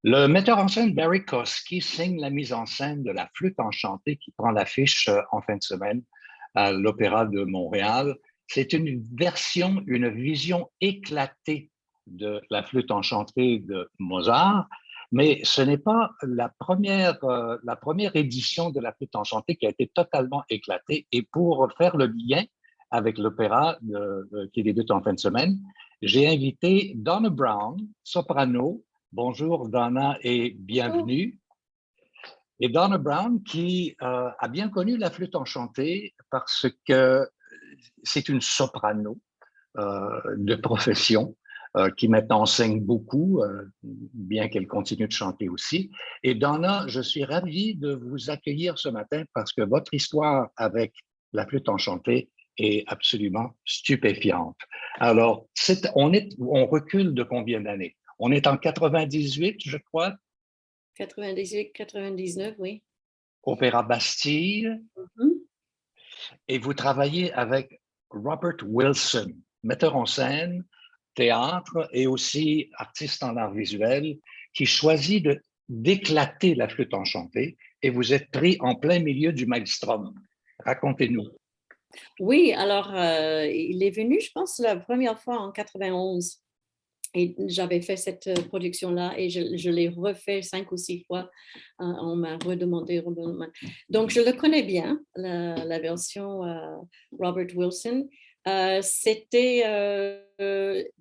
Le metteur en scène Barry Kosky signe la mise en scène de La Flûte enchantée qui prend l'affiche en fin de semaine à l'Opéra de Montréal. C'est une version, une vision éclatée de La Flûte enchantée de Mozart, mais ce n'est pas la première édition de La Flûte enchantée qui a été totalement éclatée. Et pour faire le lien avec l'opéra qui débute en fin de semaine, j'ai invité Donna Brown, soprano. Bonjour Donna et Oh, bienvenue. Et Donna Brown qui a bien connu La Flûte enchantée parce que c'est une soprano de profession qui maintenant enseigne beaucoup, bien qu'elle continue de chanter aussi. Et Donna, je suis ravi de vous accueillir ce matin parce que votre histoire avec La Flûte enchantée est absolument stupéfiante. Alors, on recule de combien d'années? On est en 98, je crois, 98, 99, oui. Opéra Bastille, Mhm. et vous travaillez avec Robert Wilson, metteur en scène, théâtre et aussi artiste en art visuel, qui choisit d'éclater La Flûte enchantée et vous êtes pris en plein milieu du maelstrom. Racontez-nous. Oui, alors il est venu, je pense, la première fois en 91. Et j'avais fait cette production-là et je l'ai refait 5 ou 6 fois. On m'a redemandé. Donc, je le connais bien, la version Robert Wilson. C'était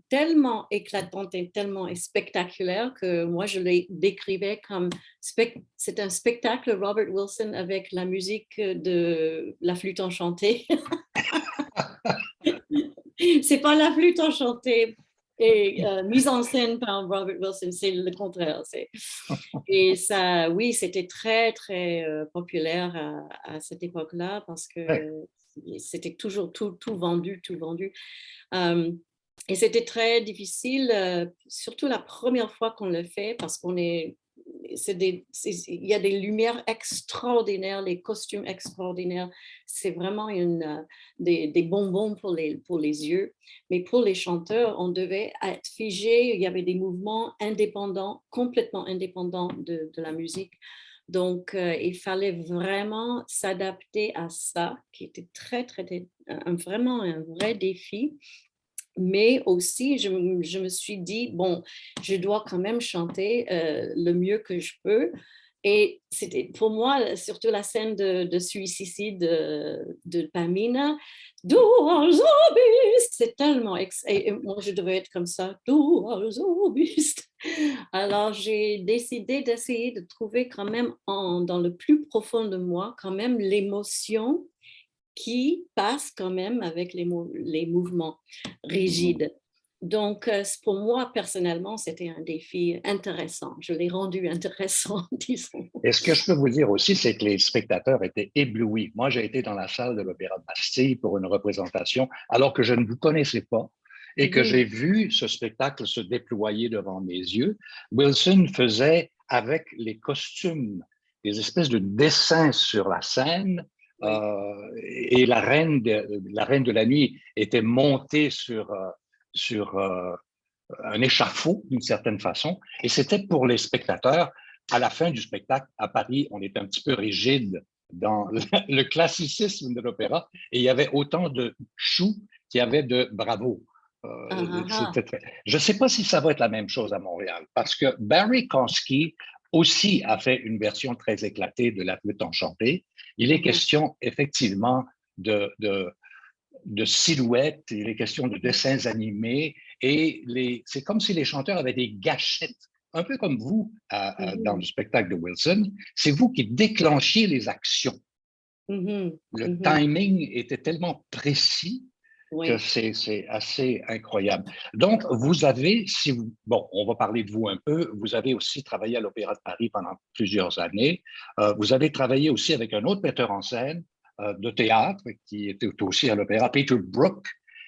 tellement éclatante et tellement spectaculaire que moi, je l'ai décrivais comme c'est un spectacle Robert Wilson avec la musique de la flûte enchantée. C'est pas la flûte enchantée et mise en scène par Robert Wilson, c'est le contraire. Et ça, oui, c'était très, très populaire à cette époque-là parce que Ouais. c'était toujours tout vendu, tout vendu. Euh, et c'était très difficile, surtout la première fois qu'on le fait parce qu'on est il y a des lumières extraordinaires, les costumes extraordinaires. C'est vraiment des bonbons pour les yeux. Mais pour les chanteurs, on devait être figé. Il y avait des mouvements indépendants, complètement indépendants de la musique. Donc, il fallait vraiment s'adapter à ça, qui était très, très, vraiment un vrai défi. Mais aussi, je me suis dit, bon, je dois quand même chanter le mieux que je peux. Et c'était pour moi, surtout la scène de suicide de Pamina, Du also bist, c'est tellement, et moi je devais être comme ça, Du also bist. Alors j'ai décidé d'essayer de trouver quand même dans le plus profond de moi, quand même l'émotion qui passe quand même avec les mouvements Mhm. rigides. Donc, pour moi, personnellement, c'était un défi intéressant. Je l'ai rendu intéressant, disons. Et ce que je peux vous dire aussi, c'est que les spectateurs étaient éblouis. Moi, j'ai été dans la salle de l'Opéra de Bastille pour une représentation, alors que je ne vous connaissais pas et que j'ai Mhm. vu ce spectacle se déployer devant mes yeux. Wilson faisait avec les costumes des espèces de dessins sur la scène, Oui. et la reine de la nuit était montée sur un échafaud d'une certaine façon, et c'était pour les spectateurs. À la fin du spectacle, à Paris, on était un petit peu rigide dans le classicisme de l'opéra, et il y avait autant de chou qu'il y avait de bravo. Ah, ah, ah. Je ne sais pas si ça va être la même chose à Montréal, parce que Barry Kosky aussi a fait une version très éclatée de La Flûte enchantée. Il est Mhm. question effectivement de silhouettes, il est question de dessins animés, et c'est comme si les chanteurs avaient des gâchettes, un peu comme vous dans le Mhm. spectacle de Wilson. C'est vous qui déclenchiez les actions. Mhm. Le Mhm. timing était tellement précis que Oui. c'est assez incroyable. Donc, vous avez, bon, on va parler de vous un peu, vous avez aussi travaillé à l'Opéra de Paris pendant plusieurs années. Vous avez travaillé aussi avec un autre metteur en scène de théâtre qui était aussi à l'Opéra, Peter Brook.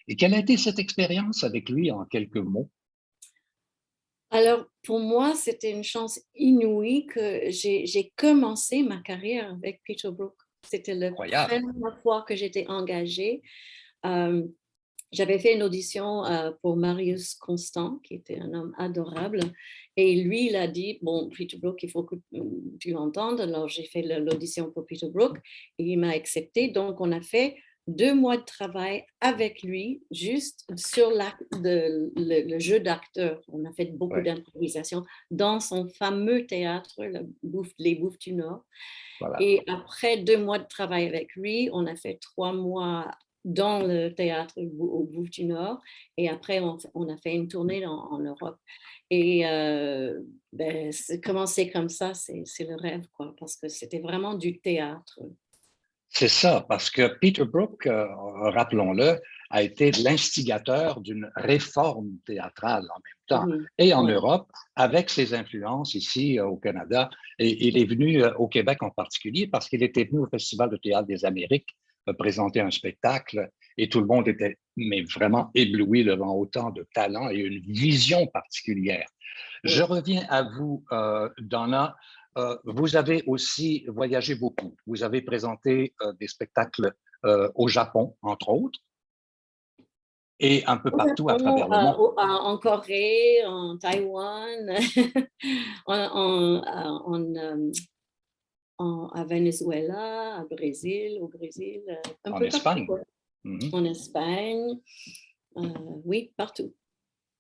Et quelle a été cette expérience avec lui en quelques mots? Alors, pour moi, c'était une chance inouïe que j'ai commencé ma carrière avec Peter Brook. C'était la Incroyable. première fois que j'étais engagée. Euh, j'avais fait une audition pour Marius Constant, qui était un homme adorable. Et lui, il a dit, bon, Peter Brook, il faut que tu l'entendes. Alors, j'ai fait l'audition pour Peter Brook et il m'a accepté. Donc, on a fait 2 mois de travail avec lui, juste sur le jeu d'acteur. On a fait beaucoup Ouais, d'improvisation dans son fameux théâtre, Les Bouffes du Nord. voilà. Et après 2 mois de travail avec lui, on a fait 3 mois dans le théâtre au Bouffe du Nord. Et après, on a fait une tournée en Europe. Et ben, commencer comme ça, c'est le rêve, quoi, parce que c'était vraiment du théâtre. C'est ça, parce que Peter Brook, rappelons-le, a été l'instigateur d'une réforme théâtrale en même temps, Mhm. et en Ouais. Europe, avec ses influences ici au Canada. Et il est venu au Québec en particulier parce qu'il était venu au Festival de théâtre des Amériques présenter un spectacle et tout le monde était mais vraiment ébloui devant autant de talent et une vision particulière. Je Oui. reviens à vous, Donna. Vous avez aussi voyagé beaucoup. Vous avez présenté des spectacles au Japon, entre autres, et un peu Au partout à Japon, travers le monde. en Corée, en Taïwan, à Venezuela, au Brésil, un En peu partout, Espagne. quoi. Mhm. En Espagne, oui, partout.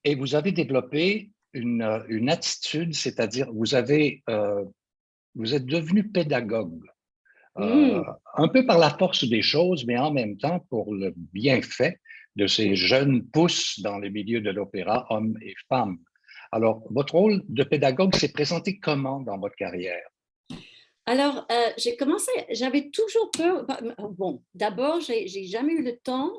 Et vous avez développé une attitude, c'est-à-dire vous êtes devenu pédagogue, euh, Mm. un peu par la force des choses, mais en même temps pour le bienfait de ces Oui. jeunes pousses dans le milieu de l'opéra, hommes et femmes. Alors, votre rôle de pédagogue s'est présenté comment dans votre carrière? Alors, j'ai commencé, j'avais toujours peur. Bon, d'abord, j'ai jamais eu le temps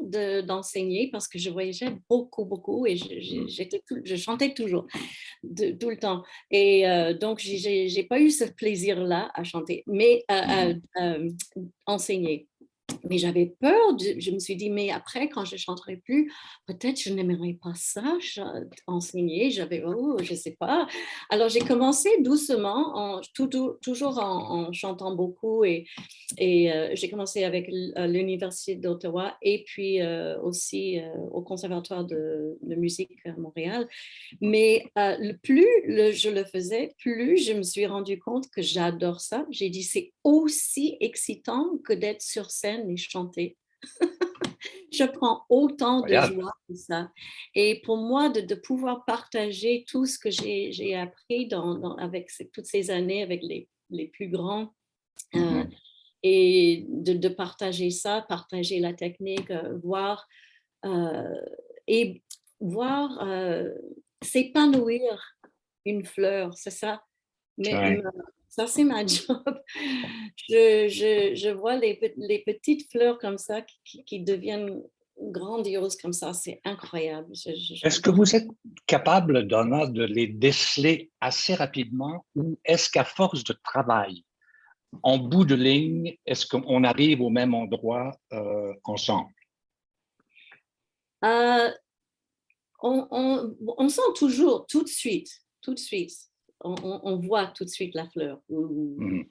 d'enseigner parce que je voyageais beaucoup, beaucoup et Hmm. je chantais toujours, tout le temps. Et donc, j'ai pas eu ce plaisir-là à chanter, mais Mhm. enseigner. Mais j'avais peur, je me suis dit, mais après, quand je ne chanterai plus, peut-être je n'aimerais pas ça, enseigner. Je ne sais pas. Alors j'ai commencé doucement, toujours en chantant beaucoup et j'ai commencé avec l'Université d'Ottawa et puis aussi au Conservatoire de musique à Montréal. Mais je le faisais, plus je me suis rendu compte que j'adore ça. J'ai dit, c'est aussi excitant que d'être sur scène et chanter. Je prends autant de Incroyable. joie que ça. Et pour moi, de pouvoir partager tout ce que j'ai appris avec toutes ces années avec les plus grands, euh, Mhm. et de partager ça, partager la technique, euh, et voir s'épanouir une fleur, c'est ça. Mais Ouais. ça, c'est ma job. Je vois les petites fleurs comme ça qui deviennent grandioses comme ça. C'est incroyable. Est-ce que J'adore. vous êtes capable, Donna, de les déceler assez rapidement ou est-ce qu'à force de travail, en bout de ligne, est-ce qu'on arrive au même endroit ensemble? Euh, on sent toujours tout de suite, tout de suite. On voit tout de suite la fleur, ou Mhm.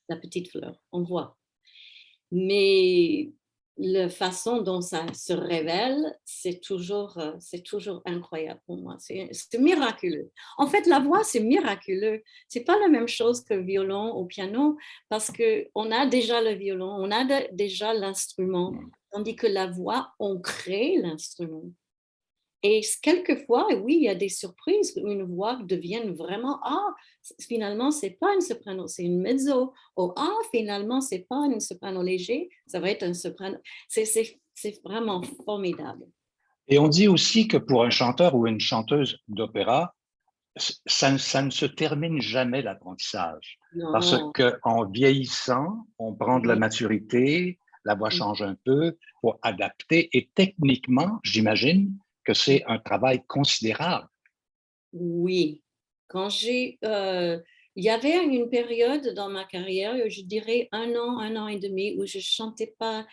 la petite fleur. On voit. Mais la façon dont ça se révèle, c'est toujours incroyable pour moi. C'est miraculeux. En fait, la voix, c'est miraculeux. C'est pas la même chose que le violon ou piano parce qu'on a déjà le violon, on a déjà l'instrument, Mhm. tandis que la voix, on crée l'instrument. Et quelquefois, oui, il y a des surprises où une voix devienne vraiment, ah, finalement, c'est pas une soprano, c'est une mezzo. Ou ah, finalement, c'est pas une soprano léger, ça va être un soprano. C'est vraiment formidable. Et on dit aussi que pour un chanteur ou une chanteuse d'opéra, ça ne se termine jamais l'apprentissage. Parce Non. qu'en vieillissant, on prend de la Mhm. maturité, la voix change un peu pour adapter. Et techniquement, j'imagine que c'est un travail considérable. Oui. Il y avait une période dans ma carrière, je dirais un an et demi, où je chantais pas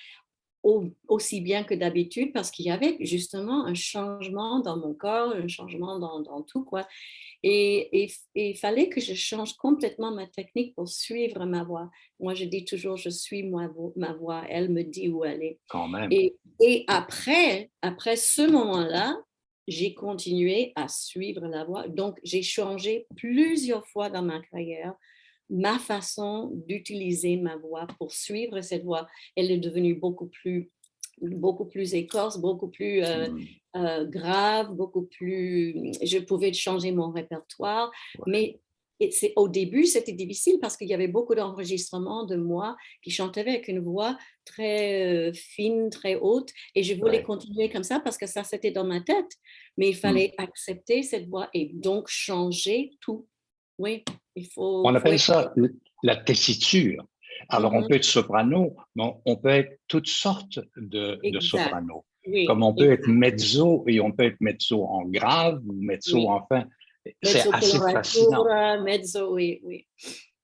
aussi bien que d'habitude parce qu'il y avait justement un changement dans mon corps, un changement dans tout, quoi. Et il fallait que je change complètement ma technique pour suivre ma voix. Moi, je dis toujours, je suis ma voix, elle me dit où elle est. quand même. Et après ce moment-là, j'ai continué à suivre la voix. Donc, j'ai changé plusieurs fois dans ma carrière ma façon d'utiliser ma voix pour suivre cette voix. Elle est devenue beaucoup plus écorce, beaucoup plus Mm. grave, beaucoup plus. Je pouvais changer mon répertoire, Ouais, mais au début, c'était difficile parce qu'il y avait beaucoup d'enregistrements de moi qui chantaient avec une voix très fine, très haute, et je voulais ouais. continuer comme ça parce que ça, c'était dans ma tête. Mais il Mm. fallait accepter cette voix et donc changer tout. Oui, On faut appelle être. ça la tessiture. Alors, on Mhm, peut être soprano, mais on peut être toutes sortes de exact. soprano. Oui, Comme on peut être exact. mezzo et on peut être mezzo en grave ou mezzo Oui. en fin. C'est Mezzo assez fascinant. coloratura, mezzo, oui, oui.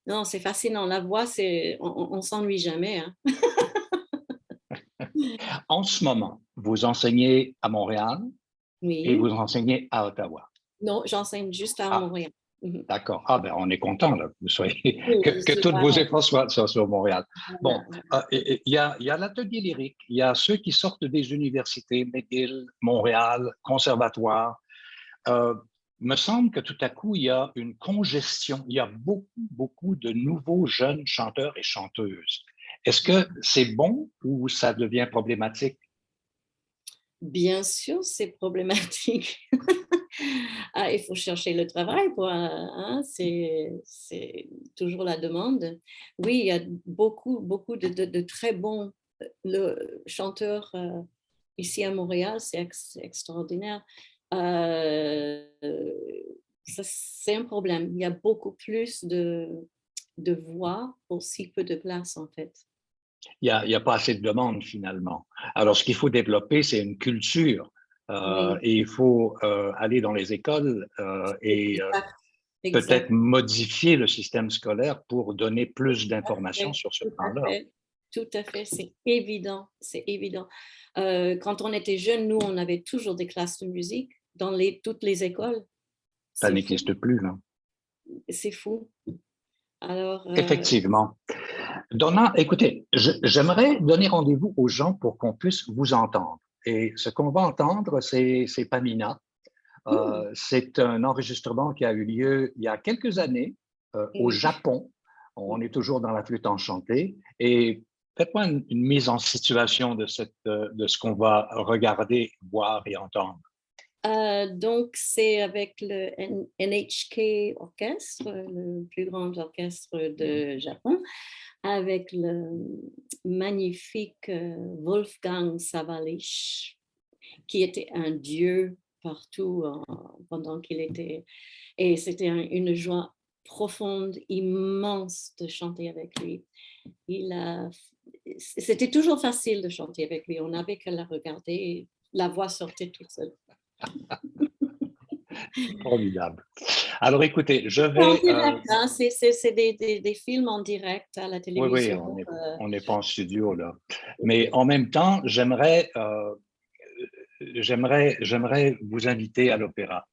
Non, c'est fascinant. La voix, on s'ennuie jamais, hein. En ce moment, vous enseignez à Montréal et vous Oui. enseignez à Ottawa. Non, j'enseigne juste à Ah, Montréal. Mhm. d'accord. Ah, ben, on est content là, que vous soyez, Oui, je que suis tous là. vos efforts soient sur Montréal. Bon, Voilà, voilà. il y a l'atelier lyrique, il y a ceux qui sortent des universités, McGill, Montréal, Conservatoire. Euh, me semble que tout à coup, il y a une congestion. Il y a beaucoup, beaucoup de nouveaux jeunes chanteurs et chanteuses. Est-ce que c'est bon ou ça devient problématique? Bien sûr, c'est problématique. Ah, il faut chercher le travail, hein, c'est toujours la demande. Oui, il y a beaucoup, beaucoup de très bons chanteurs ici à Montréal, c'est extraordinaire. Euh, c'est un problème. Il y a beaucoup plus de voix pour si peu de place, en fait. Il y a pas assez de demandes finalement. Alors, ce qu'il faut développer, c'est une culture Oui, et il faut aller dans les écoles et exact, peut-être exact. modifier le système scolaire pour donner plus d'informations Oui, sur ce tout à plan-là. fait. Tout à fait, c'est évident, c'est évident. Quand on était jeunes, nous, on avait toujours des classes de musique dans toutes les écoles. Ça C'est fou, n'existe plus, là. c'est fou. Alors, Effectivement. Donna, écoutez, j'aimerais donner rendez-vous aux gens pour qu'on puisse vous entendre. Et ce qu'on va entendre, c'est Pamina. hmm, C'est un enregistrement qui a eu lieu il y a quelques années au oui. Japon. On est toujours dans la flûte enchantée. Et faites-moi une mise en situation de ce qu'on va regarder, voir et entendre. Donc, c'est avec le NHK Orchestre, le plus grand orchestre de Japon, avec le magnifique Wolfgang Sawallisch, qui était un dieu partout pendant qu'il était. Et c'était une joie profonde, immense de chanter avec lui. C'était toujours facile de chanter avec lui. On n'avait qu'à la regarder et la voix sortait toute seule. Formidable. Alors écoutez, je C'est en vais... direct, hein, c'est des films en direct à la oui, oui, télévision. on n'est pas en studio là. Mais en même temps, j'aimerais vous inviter à l'opéra.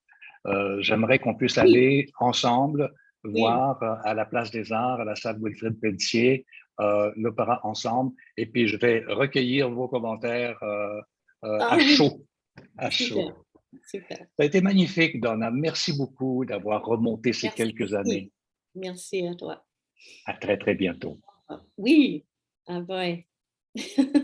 J'aimerais qu'on puisse Oui, aller ensemble oui. voir à la Place des Arts, à la salle Wilfrid Pelletier, l'opéra ensemble. Et puis, je vais recueillir vos commentaires Ah à oui, chaud, à chaud. super, super. Ça a été magnifique, Donna. Merci beaucoup d'avoir remonté ces quelques Merci. années. Merci à toi. À très, très bientôt. Oui, ah ouais.